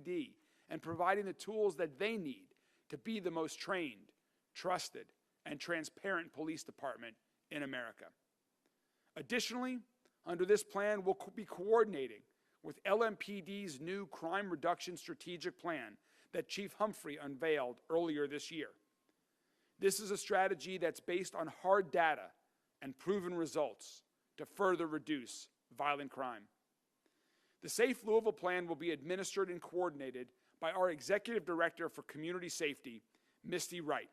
LMPD and providing the tools that they need to be the most trained, trusted, and transparent police department in America. Additionally, under this plan, we'll be coordinating with LMPD's new crime reduction strategic plan that Chief Humphrey unveiled earlier this year. This is a strategy that's based on hard data and proven results to further reduce violent crime. The Safe Louisville Plan will be administered and coordinated by our Executive Director for Community Safety, Misty Wright.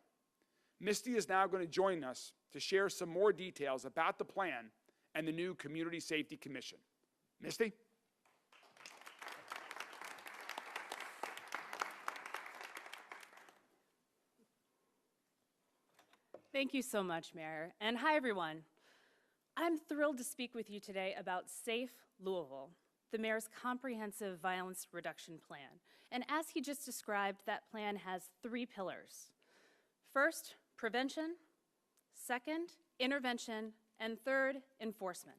Misty is now going to join us to share some more details about the plan and the new Community Safety Commission. Misty? Thank you so much, Mayor. And hi, everyone. I'm thrilled to speak with you today about Safe Louisville, the Mayor's comprehensive violence reduction plan. And as he just described, that plan has 3 pillars. First, prevention. Second, intervention. And third, enforcement.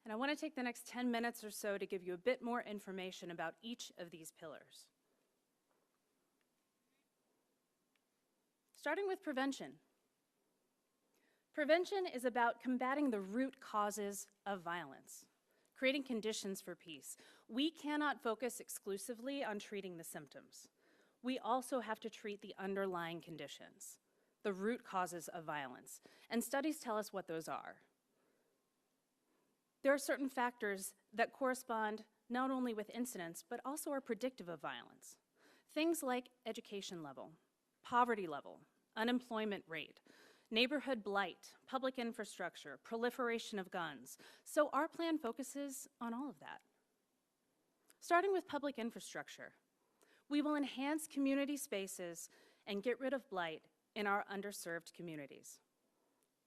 And I want to take the next 10 minutes or so to give you a bit more information about each of these pillars. Starting with prevention. Prevention is about combating the root causes of violence, creating conditions for peace. We cannot focus exclusively on treating the symptoms. We also have to treat the underlying conditions, the root causes of violence, and studies tell us what those are. There are certain factors that correspond not only with incidents, but also are predictive of violence. Things like education level, poverty level, unemployment rate, neighborhood blight, public infrastructure, proliferation of guns. So our plan focuses on all of that. Starting with public infrastructure, we will enhance community spaces and get rid of blight in our underserved communities.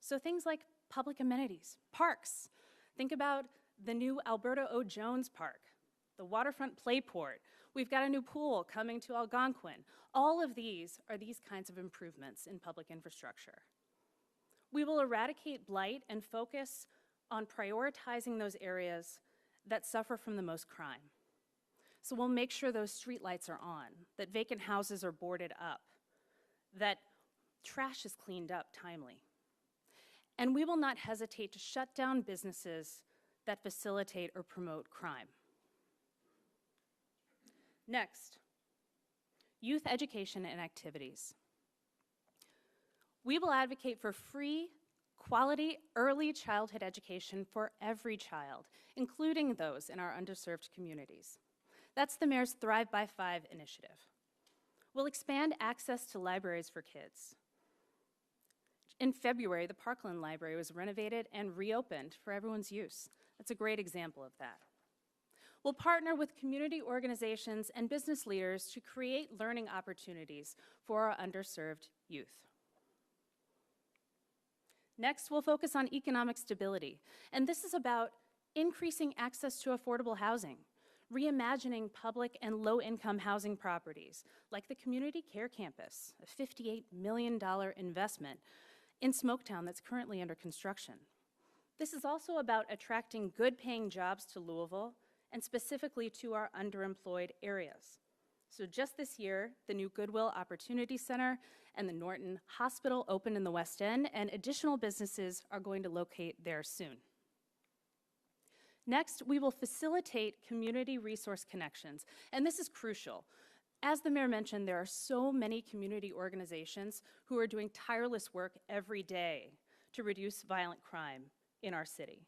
So things like public amenities, parks. Think about the new Alberta O. Jones Park, the waterfront playport. We've got a new pool coming to Algonquin. All of these are these kinds of improvements in public infrastructure. We will eradicate blight and focus on prioritizing those areas that suffer from the most crime. So we'll make sure those streetlights are on, that vacant houses are boarded up, that trash is cleaned up timely. And we will not hesitate to shut down businesses that facilitate or promote crime. Next, youth education and activities. We will advocate for free, quality, early childhood education for every child, including those in our underserved communities. That's the Mayor's Thrive by 5 initiative. We'll expand access to libraries for kids. In February, the Parkland Library was renovated and reopened for everyone's use. That's a great example of that. We'll partner with community organizations and business leaders to create learning opportunities for our underserved youth. Next, we'll focus on economic stability, and this is about increasing access to affordable housing, reimagining public and low-income housing properties, like the Community Care Campus, a $58 million investment in Smoketown that's currently under construction. This is also about attracting good-paying jobs to Louisville, and specifically to our underemployed areas. So just this year, the new Goodwill Opportunity Center and the Norton Hospital opened in the West End, and additional businesses are going to locate there soon. Next, we will facilitate community resource connections, and this is crucial. As the Mayor mentioned, there are so many community organizations who are doing tireless work every day to reduce violent crime in our city.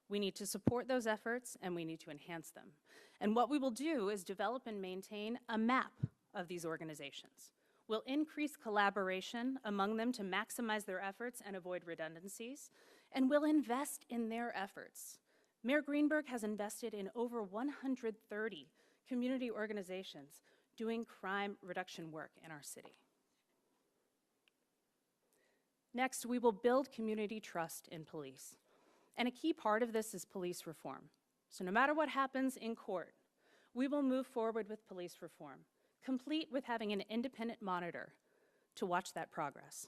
We need to support those efforts, and we need to enhance them. And what we will do is develop and maintain a map of these organizations. We'll increase collaboration among them to maximize their efforts and avoid redundancies, and we'll invest in their efforts. Mayor Greenberg has invested in over 130 community organizations doing crime reduction work in our city. Next, we will build community trust in police. And a key part of this is police reform. So no matter what happens in court, we will move forward with police reform, complete with having an independent monitor to watch that progress.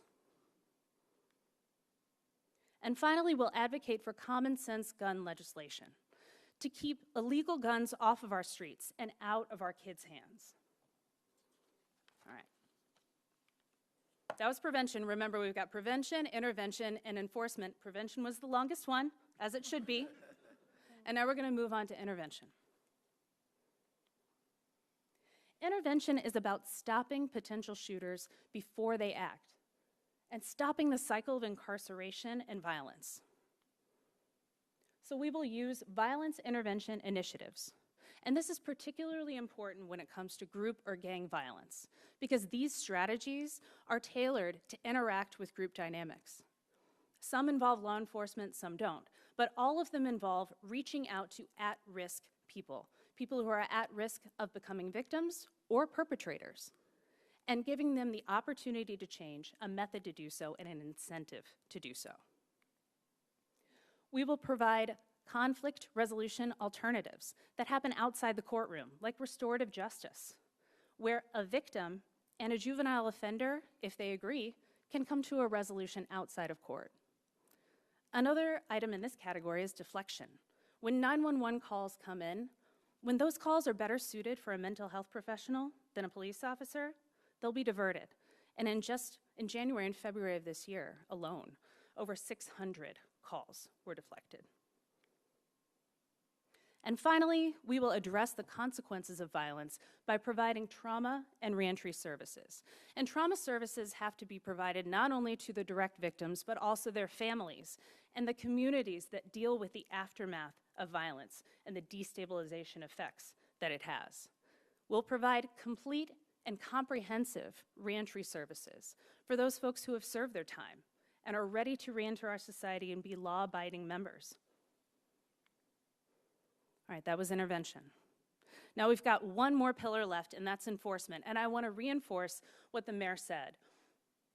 And finally, we'll advocate for common sense gun legislation to keep illegal guns off of our streets and out of our kids' hands. All right. That was prevention. Remember, we've got prevention, intervention, and enforcement. Prevention was the longest one, as it should be. And now we're going to move on to intervention. Intervention is about stopping potential shooters before they act and stopping the cycle of incarceration and violence. So we will use violence intervention initiatives. And this is particularly important when it comes to group or gang violence, because these strategies are tailored to interact with group dynamics. Some involve law enforcement, some don't, but all of them involve reaching out to at-risk people, people who are at risk of becoming victims or perpetrators, and giving them the opportunity to change, a method to do so, and an incentive to do so. We will provide conflict resolution alternatives that happen outside the courtroom, like restorative justice, where a victim and a juvenile offender, if they agree, can come to a resolution outside of court. Another item in this category is deflection. When 911 calls come in, when those calls are better suited for a mental health professional than a police officer, they'll be diverted. And in January and February of this year alone, over 600 calls were deflected. And finally, we will address the consequences of violence by providing trauma and reentry services. And trauma services have to be provided not only to the direct victims, but also their families and the communities that deal with the aftermath of violence and the destabilization effects that it has. We'll provide complete and comprehensive reentry services for those folks who have served their time and are ready to reenter our society and be law-abiding members. All right, that was intervention. Now we've got one more pillar left, and that's enforcement, and I want to reinforce what the mayor said.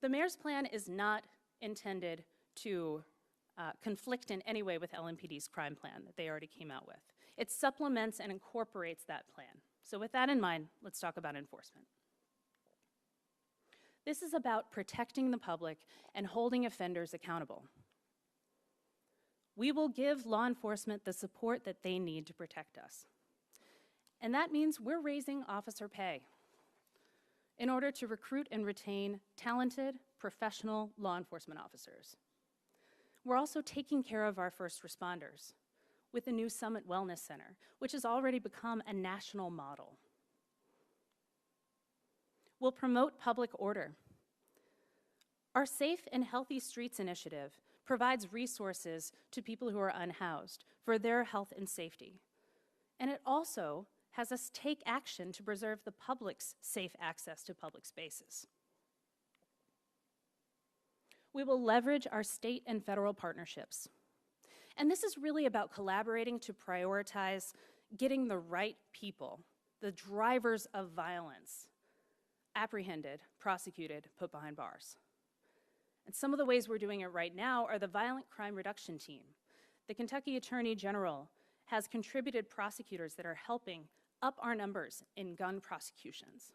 The mayor's plan is not intended to conflict in any way with LMPD's crime plan that they already came out with. It supplements and incorporates that plan. So with that in mind, let's talk about enforcement. This is about protecting the public and holding offenders accountable. We will give law enforcement the support that they need to protect us. And that means we're raising officer pay in order to recruit and retain talented, professional law enforcement officers. We're also taking care of our first responders with the new Summit Wellness Center, which has already become a national model. We'll promote public order. Our Safe and Healthy Streets initiative provides resources to people who are unhoused for their health and safety. And it also has us take action to preserve the public's safe access to public spaces. We will leverage our state and federal partnerships. And this is really about collaborating to prioritize getting the right people, the drivers of violence, apprehended, prosecuted, put behind bars. And some of the ways we're doing it right now are the Violent Crime Reduction Team. The Kentucky Attorney General has contributed prosecutors that are helping up our numbers in gun prosecutions.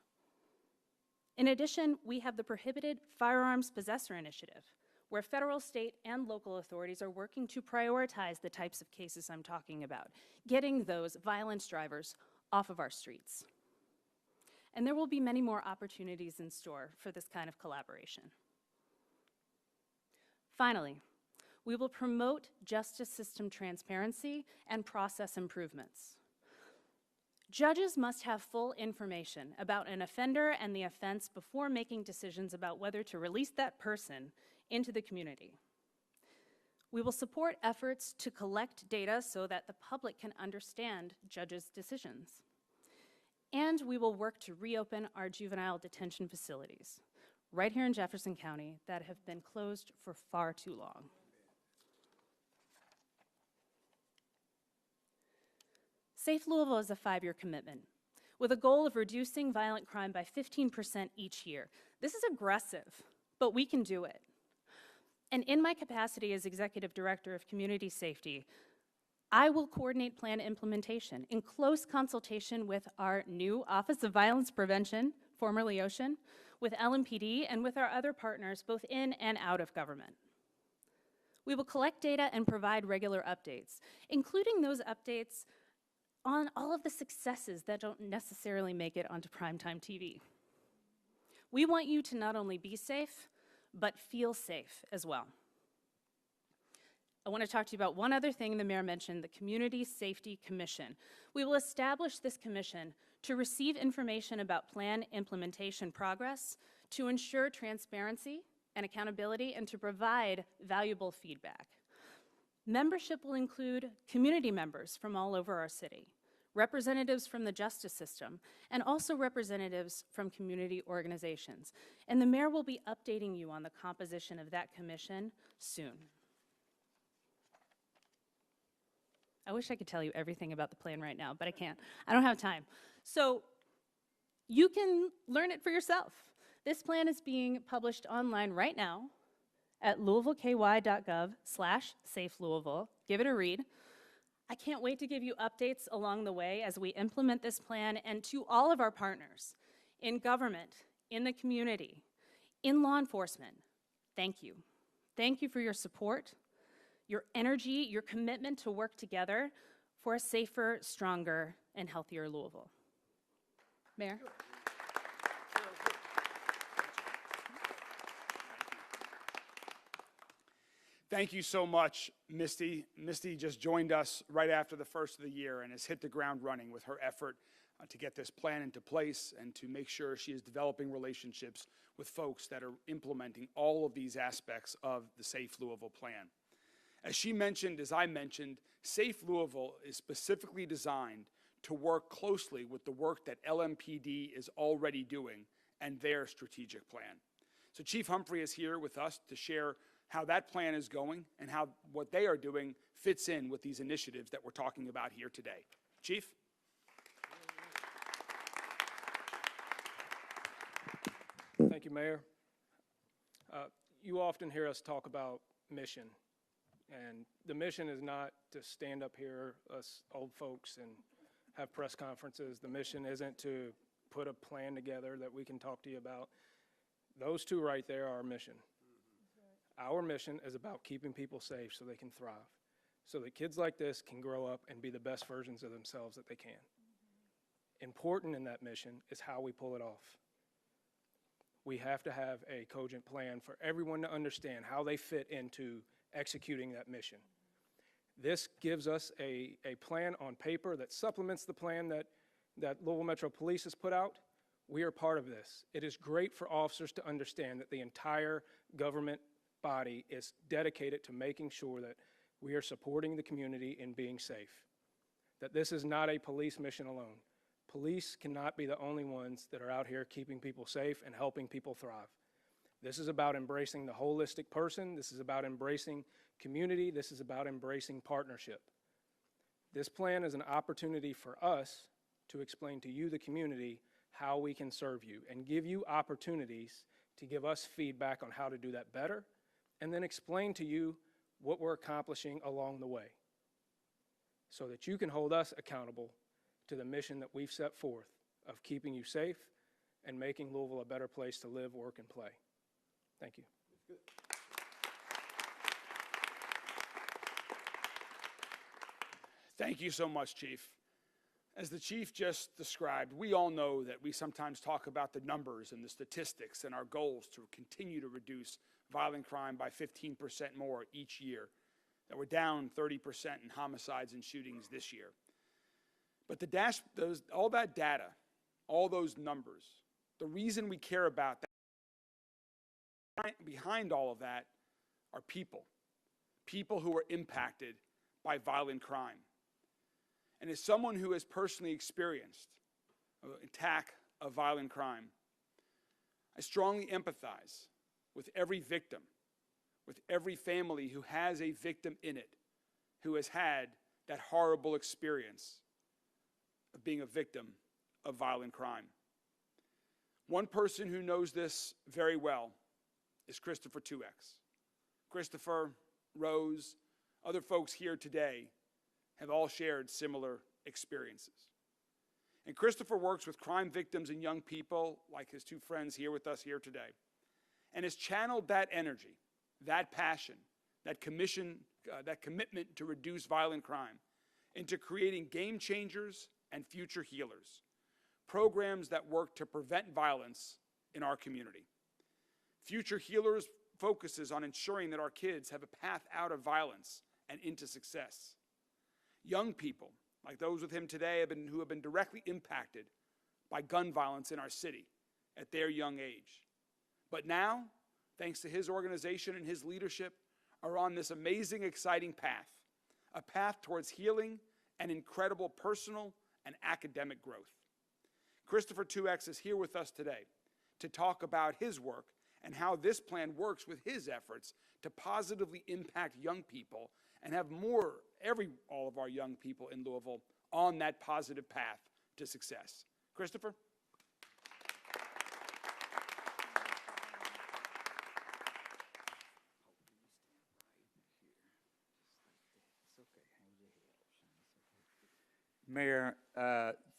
In addition, we have the Prohibited Firearms Possessor Initiative, where federal, state, and local authorities are working to prioritize the types of cases I'm talking about, getting those violence drivers off of our streets. And there will be many more opportunities in store for this kind of collaboration. Finally, we will promote justice system transparency and process improvements. Judges must have full information about an offender and the offense before making decisions about whether to release that person into the community. We will support efforts to collect data so that the public can understand judges' decisions. And we will work to reopen our juvenile detention facilities right here in Jefferson County that have been closed for far too long. Safe Louisville is a 5-year commitment with a goal of reducing violent crime by 15% each year. This is aggressive, but we can do it. And in my capacity as Executive Director of Community Safety, I will coordinate plan implementation in close consultation with our new Office of Violence Prevention, formerly OCEAN, with LMPD, and with our other partners both in and out of government. We will collect data and provide regular updates, including those updates on all of the successes that don't necessarily make it onto primetime TV. We want you to not only be safe, but feel safe as well. I want to talk to you about one other thing the mayor mentioned, the Community Safety Commission. We will establish this commission to receive information about plan implementation progress, to ensure transparency and accountability, and to provide valuable feedback. Membership will include community members from all over our city, representatives from the justice system, and also representatives from community organizations. And the mayor will be updating you on the composition of that commission soon. I wish I could tell you everything about the plan right now, but I can't. I don't have time. So you can learn it for yourself. This plan is being published online right now at louisvilleky.gov/safelouisville. Give it a read. I can't wait to give you updates along the way as we implement this plan, and to all of our partners in government, in the community, in law enforcement, thank you. Thank you for your support, your energy, your commitment to work together for a safer, stronger, and healthier Louisville. Mayor? Thank you so much, Misty. Misty just joined us right after the first of the year and has hit the ground running with her effort to get this plan into place and to make sure she is developing relationships with folks that are implementing all of these aspects of the Safe Louisville plan. As she mentioned, as I mentioned, Safe Louisville is specifically designed to work closely with the work that LMPD is already doing and their strategic plan. So Chief Humphrey is here with us to share how that plan is going and how what they are doing fits in with these initiatives that we're talking about here today. Chief? Thank you, Mayor. You often hear us talk about mission, and the mission is not to stand up here, us old folks, and have press conferences. The mission isn't to put a plan together that we can talk to you about. Those two right there are our mission. Our mission is about keeping people safe so they can thrive, so that kids like this can grow up and be the best versions of themselves that they can. Important in that mission is how we pull it off. We have to have a cogent plan for everyone to understand how they fit into executing that mission. This gives us a plan on paper that supplements the plan that Louisville Metro Police has put out. We are part of this. It is great for officers to understand that the entire government body is dedicated to making sure that we are supporting the community in being safe, that this is not a police mission alone. Police cannot be the only ones that are out here keeping people safe and helping people thrive. This is about embracing the holistic person. This is about embracing community. This is about embracing partnership. This plan is an opportunity for us to explain to you, the community, how we can serve you and give you opportunities to give us feedback on how to do that better, and then explain to you what we're accomplishing along the way so that you can hold us accountable to the mission that we've set forth of keeping you safe and making Louisville a better place to live, work, and play. Thank you. Thank you so much, Chief. As the Chief just described, we all know that we sometimes talk about the numbers and the statistics and our goals to continue to reduce violent crime by 15% more each year, that we're down 30% in homicides and shootings this year. But all that data, all those numbers, the reason we care about that, behind all of that are people who are impacted by violent crime. And as someone who has personally experienced an attack of violent crime, I strongly empathize with every victim, with every family who has a victim in it, who has had that horrible experience of being a victim of violent crime. One person who knows this very well is Christopher 2X. Christopher, Rose, other folks here today have all shared similar experiences. And Christopher works with crime victims and young people like his two friends here with us here today, and has channeled that energy, that passion, that commitment to reduce violent crime into creating game changers and future healers, programs that work to prevent violence in our community. Future Healers focuses on ensuring that our kids have a path out of violence and into success. Young people, like those with him today, who have been directly impacted by gun violence in our city at their young age. But now, thanks to his organization and his leadership, are on this amazing, exciting path, a path towards healing and incredible personal and academic growth. Christopher 2X is here with us today to talk about his work and how this plan works with his efforts to positively impact young people and have all of our young people in Louisville on that positive path to success. Christopher? Mayor,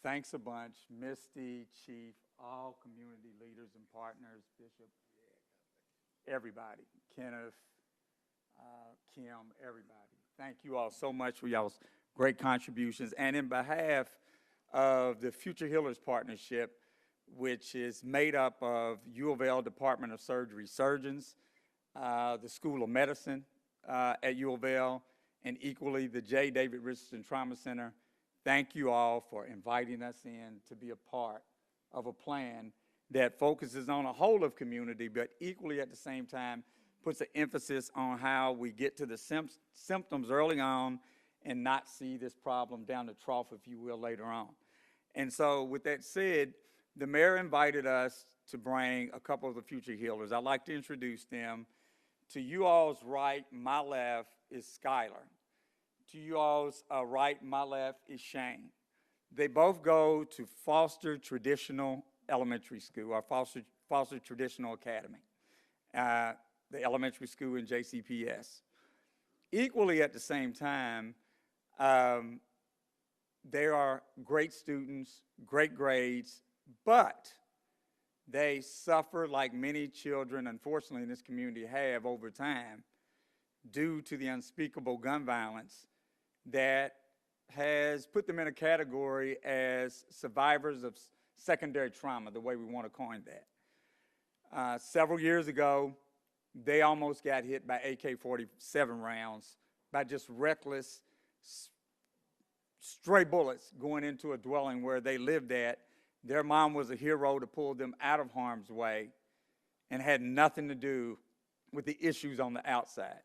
thanks a bunch. Misty, Chief, all community leaders and partners, Bishop, everybody, Kenneth, Kim, everybody. Thank you all so much for y'all's great contributions. And in behalf of the Future Healers Partnership, which is made up of U of L Department of Surgery surgeons, the School of Medicine at U of L, and equally the J. David Richardson Trauma Center, thank you all for inviting us in to be a part of a plan that focuses on a whole of community, but equally at the same time puts an emphasis on how we get to the symptoms early on and not see this problem down the trough, if you will, later on. And so with that said, the mayor invited us to bring a couple of the future healers. I'd like to introduce them. To you all's right, my left, is Skylar. To you all's right, my left, is Shane. They both go to Foster Traditional Elementary School, or Foster Traditional Academy, the elementary school in JCPS. Equally at the same time, they are great students, great grades, but they suffer like many children, unfortunately, in this community have over time due to the unspeakable gun violence that has put them in a category as survivors of secondary trauma, the way we want to coin that. Several years ago, they almost got hit by AK-47 rounds by just reckless stray bullets going into a dwelling where they lived at. Their mom was a hero to pull them out of harm's way and had nothing to do with the issues on the outside.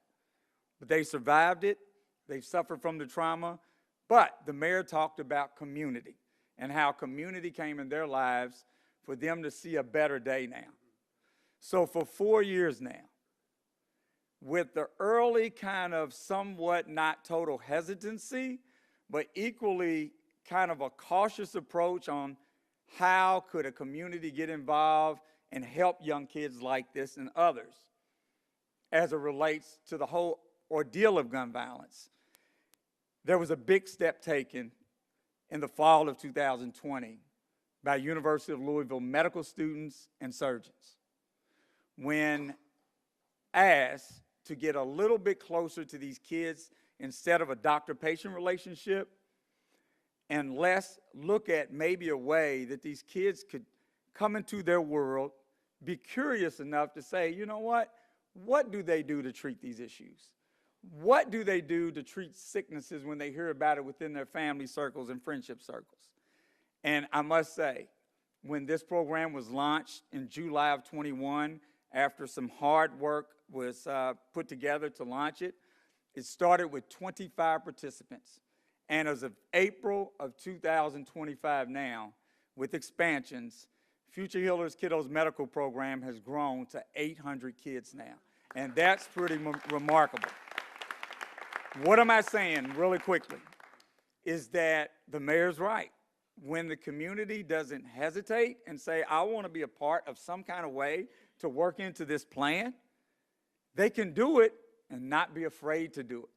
But they survived it. They suffered from the trauma. But the mayor talked about community and how community came in their lives for them to see a better day now. So for 4 years now, with the early kind of somewhat not total hesitancy, but equally kind of a cautious approach on how could a community get involved and help young kids like this and others as it relates to the whole ordeal of gun violence. There was a big step taken in the fall of 2020 by University of Louisville medical students and surgeons when asked to get a little bit closer to these kids instead of a doctor-patient relationship, and let's look at maybe a way that these kids could come into their world, be curious enough to say, you know what do they do to treat these issues? What do they do to treat sicknesses when they hear about it within their family circles and friendship circles? And I must say, when this program was launched in July of 21, after some hard work was put together to launch it, it started with 25 participants. And as of April of 2025 now, with expansions, Future Healers Kiddos Medical Program has grown to 800 kids now. And that's pretty remarkable. What am I saying really quickly is that the mayor's right. When the community doesn't hesitate and say, I want to be a part of some kind of way to work into this plan, they can do it and not be afraid to do it.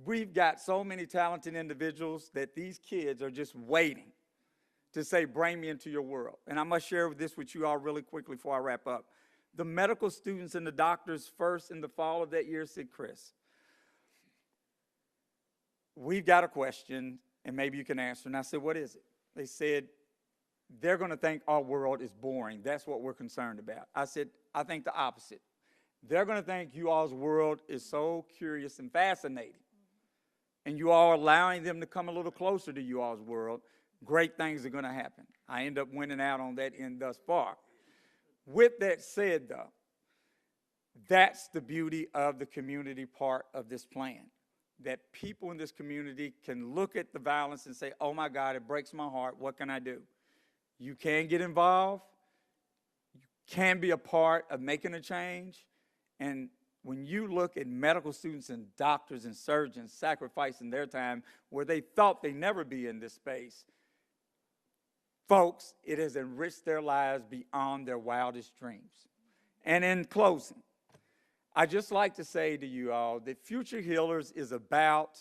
We've got so many talented individuals that these kids are just waiting to say, bring me into your world. And I must share this with you all really quickly before I wrap up. The medical students and the doctors first in the fall of that year said, Chris, we've got a question, and maybe you can answer. And I said, what is it? They said, they're going to think our world is boring. That's what we're concerned about. I said, I think the opposite. They're going to think you all's world is so curious and fascinating. And you all allowing them to come a little closer to you all's world, great things are going to happen. I end up winning out on that end thus far. With that said, though, that's the beauty of the community part of this plan, that people in this community can look at the violence and say, oh my God, it breaks my heart, what can I do? You can get involved, you can be a part of making a change, and when you look at medical students and doctors and surgeons sacrificing their time where they thought they'd never be in this space, folks, it has enriched their lives beyond their wildest dreams. And in closing, I'd just like to say to you all that Future Healers is about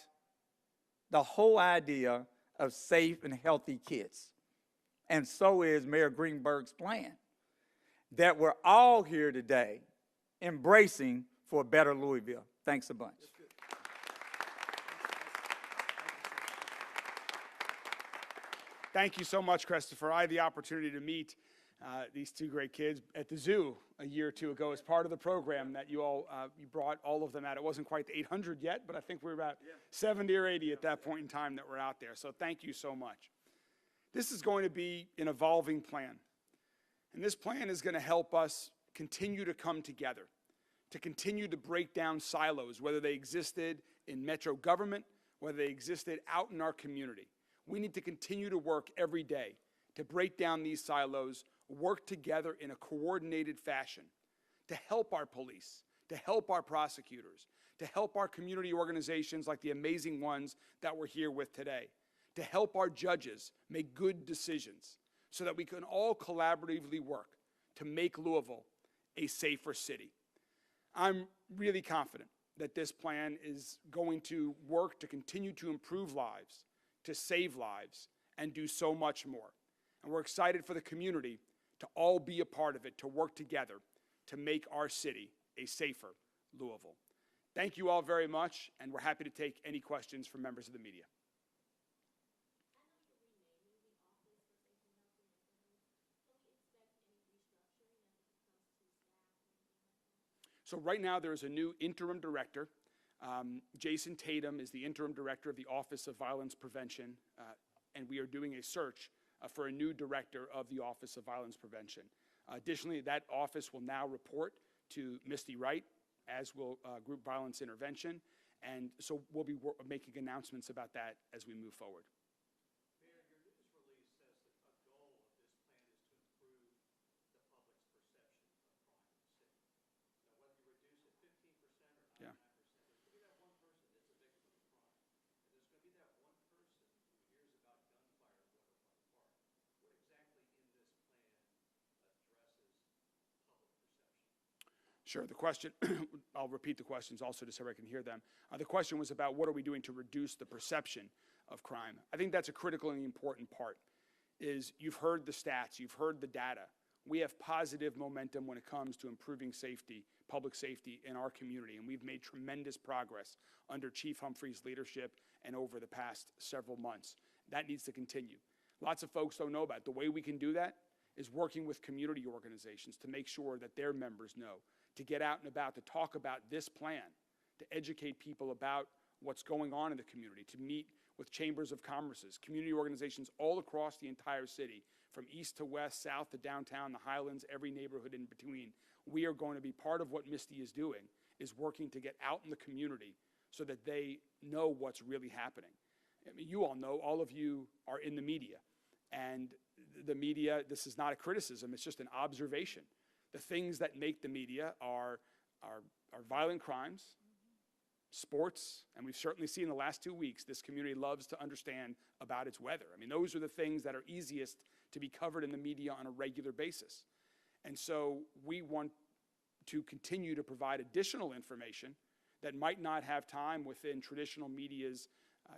the whole idea of safe and healthy kids. And so is Mayor Greenberg's plan, that we're all here today embracing for a better Louisville. Thanks a bunch. Thank you so much, Christopher. I had the opportunity to meet these two great kids at the zoo a year or two ago as part of the program that you all, you brought all of them out. It wasn't quite the 800 yet, but I think we were about 70 or 80 at that point in time that were out there. So thank you so much. This is going to be an evolving plan. And this plan is going to help us continue to come together, to continue to break down silos, whether they existed in metro government, whether they existed out in our community. We need to continue to work every day to break down these silos, work together in a coordinated fashion to help our police, to help our prosecutors, to help our community organizations like the amazing ones that we're here with today, to help our judges make good decisions so that we can all collaboratively work to make Louisville a safer city. I'm really confident that this plan is going to work to continue to improve lives, to save lives, and do so much more. And we're excited for the community to all be a part of it, to work together to make our city a safer Louisville. Thank you all very much, and we're happy to take any questions from members of the media. So right now there's a new interim director. Jason Tatum is the interim director of the Office of Violence Prevention, and we are doing a search for a new director of the Office of Violence Prevention. Additionally, that office will now report to Misty Wright, as will Group Violence Intervention, and so we'll be making announcements about that as we move forward. Mayor, your news release says that a goal of this plan is to improve the public's perception of crime in the city. Now, whether you reduce it 15% or 99%, there's going to be that one person that's a victim of a crime. And there's going to be that one person who hears about gunfire at Waterfront Park. What exactly in this plan addresses public perception? Sure. The question, I'll repeat the questions also just so I can hear them. The question was about what are we doing to reduce the perception of crime. I think that's a critically important part, is you've heard the stats, you've heard the data. We have positive momentum when it comes to improving safety, public safety in our community, and we've made tremendous progress under Chief Humphrey's leadership and over the past several months. That needs to continue. Lots of folks don't know about it. The way we can do that is working with community organizations to make sure that their members know, to get out and about, to talk about this plan, to educate people about what's going on in the community, to meet with chambers of commerces, community organizations all across the entire city, from east to west, south to downtown, the Highlands, every neighborhood in between. We are going to be part of what Misty is doing, is working to get out in the community so that they know what's really happening. I mean, you all know, all of you are in the media, and the media, this is not a criticism, it's just an observation. The things that make the media are violent crimes, sports, and we've certainly seen in the last 2 weeks, this community loves to understand about its weather. I mean, those are the things that are easiest to be covered in the media on a regular basis. And so we want to continue to provide additional information that might not have time within traditional media's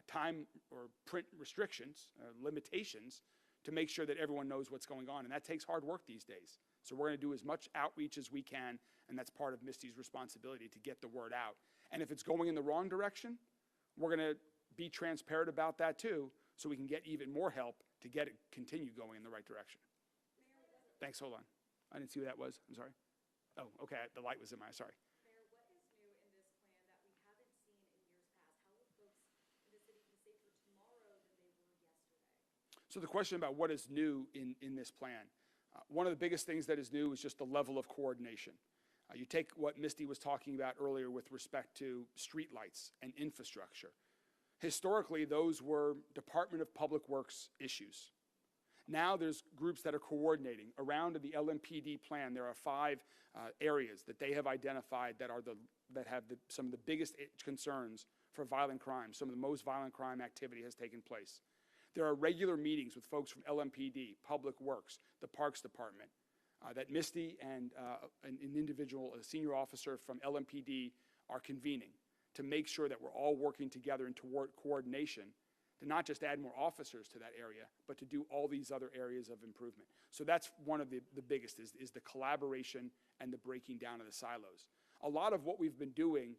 time or print restrictions, limitations, to make sure that everyone knows what's going on. And that takes hard work these days. So we're going to do as much outreach as we can, and that's part of Misty's responsibility to get the word out. And if it's going in the wrong direction, we're going to be transparent about that too, so we can get even more help to get it continue going in the right direction. Thanks, hold on. I didn't see who that was, I'm sorry. Oh, okay, the light was in my eye, sorry. Mayor, what is new in this plan that we haven't seen in years past? How will folks in the city be safer tomorrow than they were yesterday? So the question about what is new in this plan. One of the biggest things that is new is just the level of coordination. You take what Misty was talking about earlier with respect to streetlights and infrastructure. Historically, those were Department of Public Works issues. Now there's groups that are coordinating. Around in the LMPD plan, there are 5 areas that they have identified that have some of the biggest concerns for violent crime. Some of the most violent crime activity has taken place. There are regular meetings with folks from LMPD, Public Works, the Parks Department, that Misty and an individual, a senior officer from LMPD are convening to make sure that we're all working together in toward coordination to not just add more officers to that area, but to do all these other areas of improvement. So that's one of the biggest is the collaboration and the breaking down of the silos. A lot of what we've been doing,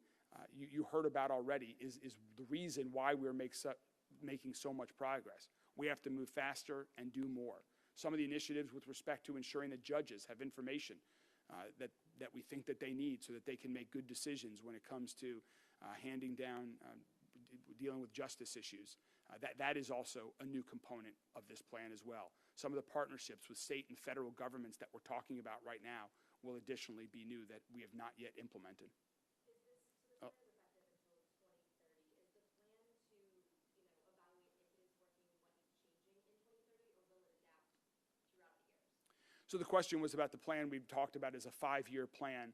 you heard about already, is the reason why we're making so much progress. We have to move faster and do more. Some of the initiatives with respect to ensuring that judges have information that we think that they need so that they can make good decisions when it comes to handing down, dealing with justice issues. That is also a new component of this plan as well. Some of the partnerships with state and federal governments that we're talking about right now will additionally be new that we have not yet implemented. Is this effective until 2030? Is the plan to, evaluate initiatives working and what needs changing in 2030, or will it adapt throughout the years? So the question was about the plan we've talked about as a 5-year plan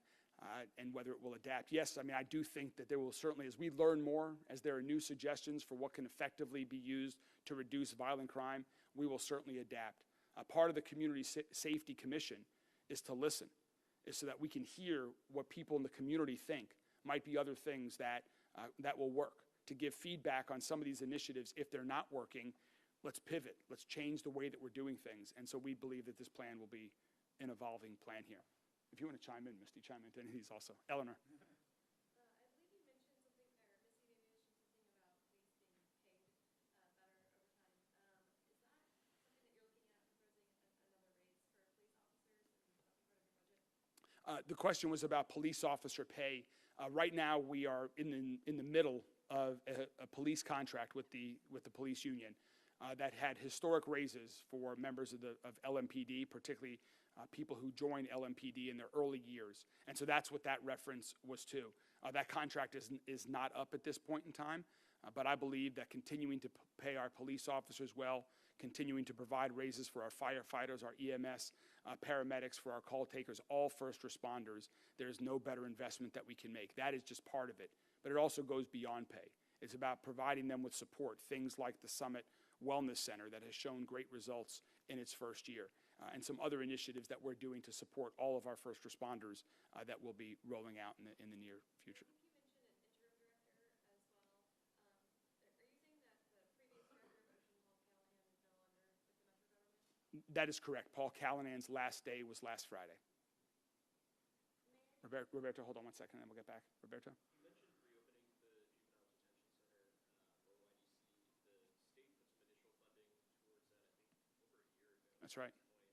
and whether it will adapt. Yes, I mean, I do think that there will certainly, as we learn more, as there are new suggestions for what can effectively be used to reduce violent crime, we will certainly adapt. Part of the Community Safety Commission is to listen, is so that we can hear what people in the community think might be other things that will work, to give feedback on some of these initiatives. If they're not working, let's pivot, let's change the way that we're doing things. And so we believe that this plan will be an evolving plan here. If you want to chime in, Misty, chime into any of these also. Eleanor. I believe you mentioned something, or Misty, you mentioned something about police being paid better over time. Is that something that you're looking at proposing another raise for police officers and that's part of your budget? The question was about police officer pay. Right now, we are in the middle of a police contract with the police union that had historic raises for members of LMPD, particularly people who joined LMPD in their early years. And so that's what that reference was to. That contract is not up at this point in time, but I believe that continuing to pay our police officers well, continuing to provide raises for our firefighters, our EMS, paramedics, for our call takers, all first responders, there's no better investment that we can make. That is just part of it, but it also goes beyond pay. It's about providing them with support, things like the Summit Wellness Center that has shown great results in its first year, and some other initiatives that we're doing to support all of our first responders that will be rolling out in the near future. You mentioned an interim director as well. Are you saying that the previous director of Ocean, Paul Callahan, is no longer with the Metro government? That is correct. Paul Callahan's last day was last Friday. Roberto, hold on one second, and then we'll get back. Roberto? You mentioned reopening the juvenile detention center, or YDC. The state put some initial funding towards that, I think, over a year ago. That's right. And I think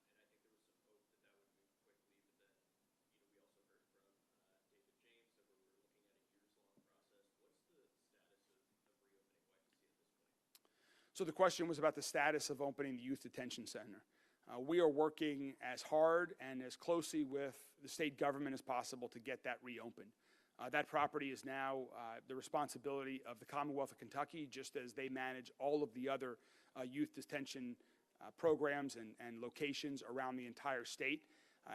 there was some hope that that would move quickly, but then, we also heard from David James that we're looking at a years-long process. What's the status of reopening YDC at this point? So the question was about the status of opening the Youth Detention Center. We are working as hard and as closely with the state government as possible to get that reopened. That property is now the responsibility of the Commonwealth of Kentucky, just as they manage all of the other youth detention programs and locations around the entire state.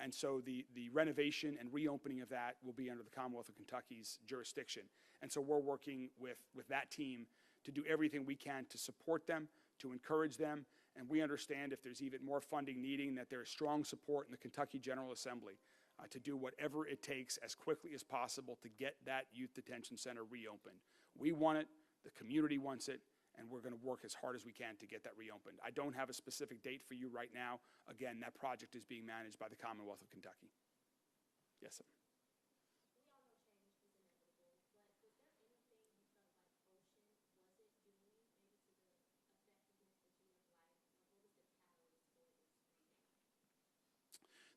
And so the renovation and reopening of that will be under the Commonwealth of Kentucky's jurisdiction. And so we're working with that team to do everything we can to support them, to encourage them, and we understand if there's even more funding needing, that there is strong support in the Kentucky General Assembly to do whatever it takes as quickly as possible to get that youth detention center reopened. We want it, the community wants it, and we're going to work as hard as we can to get that reopened. I don't have a specific date for you right now. Again, that project is being managed by the Commonwealth of Kentucky. Yes, sir. We all know change is inevitable, but was there anything you felt like Ocean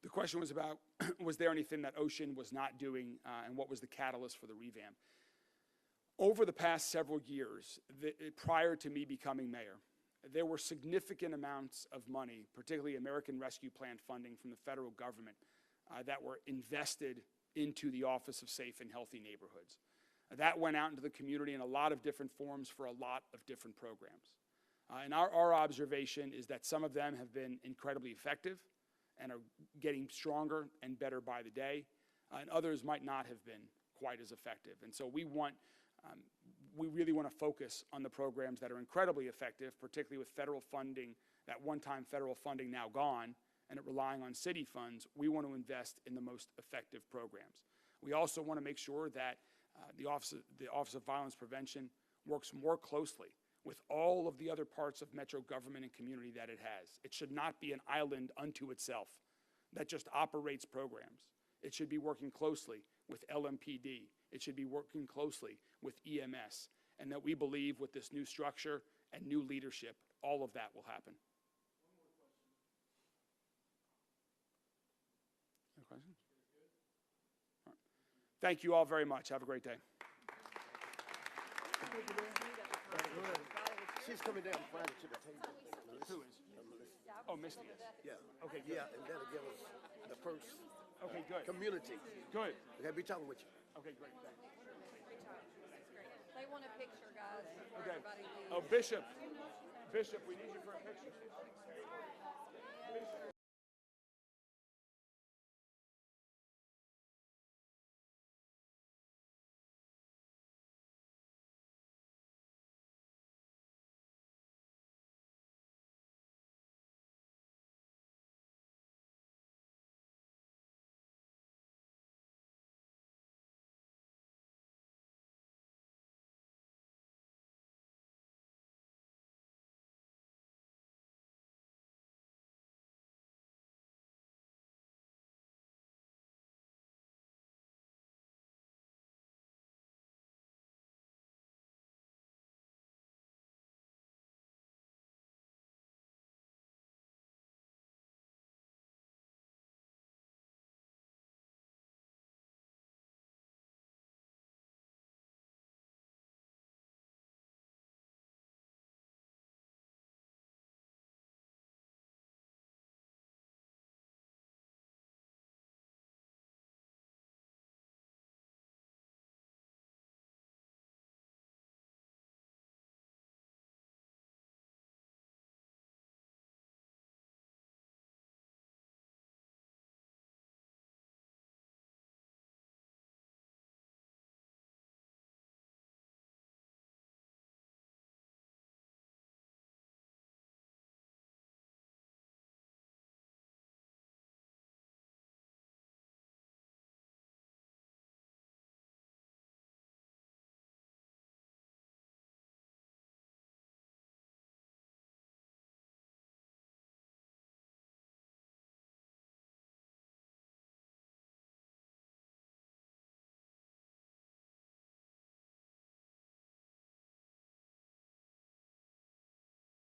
The question was about, was there anything that Ocean was not doing, and what was the catalyst for the revamp? Over the past several years, prior to me becoming mayor, there were significant amounts of money, particularly American Rescue Plan funding from the federal government, that were invested into the Office of Safe and Healthy Neighborhoods. That went out into the community in a lot of different forms for a lot of different programs. And our observation is that some of them have been incredibly effective and are getting stronger and better by the day, and others might not have been quite as effective. And so we really want to focus on the programs that are incredibly effective, particularly with federal funding, that one-time federal funding now gone, and relying on city funds. We want to invest in the most effective programs. We also want to make sure that the Office of Violence Prevention works more closely with all of the other parts of metro government and community that it has. It should not be an island unto itself that just operates programs. It should be working closely with LMPD. It should be working closely with EMS, and that we believe with this new structure and new leadership, all of that will happen. Any questions? All right. Thank you all very much. Have a great day. She's coming down Friday to the table. Who is? Oh, Misty is. Yeah. Okay, good. Yeah, and that'll give us the first Okay, good. community. Good. Okay, be talking with you. Okay, great. Thanks. They want a picture, guys, before Okay. everybody leaves. Oh, Bishop. Bishop, we need you for a picture.